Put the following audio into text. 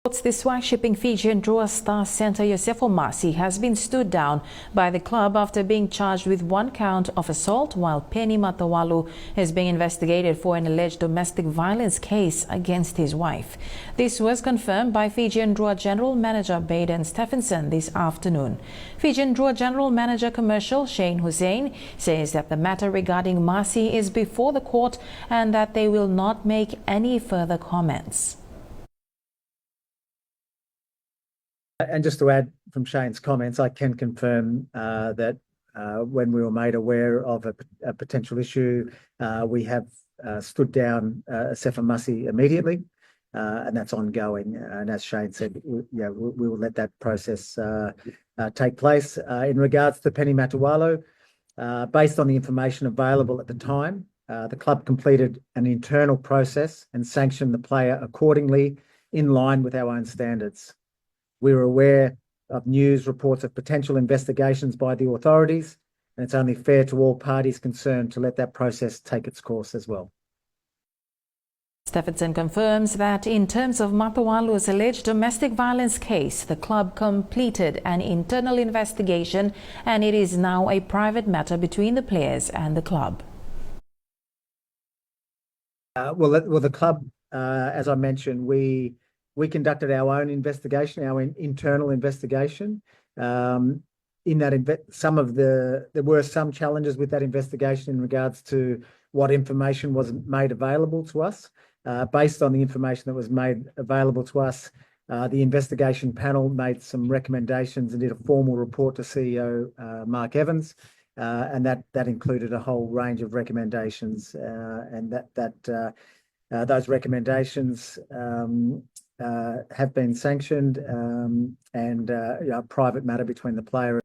The Swire Shipping Fijian Drua star centre Iosefo Masi has been stood down by the club after being charged with one count of assault, while Peni Matawalu is being investigated for an alleged domestic violence case against his wife. This was confirmed by Fijian Drua General Manager Baden Stephenson this afternoon. Fijian Drua General Manager Commercial Shane Hussein says that the matter regarding Masi is before the court and that they will not make any further comments. And just to add from Shane's comments, I can confirm that when we were made aware of a potential issue, we have stood down Iosefo Masi immediately, and that's ongoing. And as Shane said, we will let that process take place. In regards to Peni Matawalu, based on the information available at the time, the club completed an internal process and sanctioned the player accordingly in line with our own standards. We were aware of news reports of potential investigations by the authorities, and it's only fair to all parties concerned to let that process take its course as well. Stephenson confirms that in terms of Matawalu's alleged domestic violence case, the club completed an internal investigation and it is now a private matter between the players and the club. Well, the club, as I mentioned, we conducted our own investigation, our internal investigation. In that, there were some challenges with that investigation in regards to what information was made available to us. Based on the information that was made available to us, the investigation panel made some recommendations and did a formal report to CEO Mark Evans, and that included a whole range of recommendations, and those recommendations have been sanctioned and a private matter between the player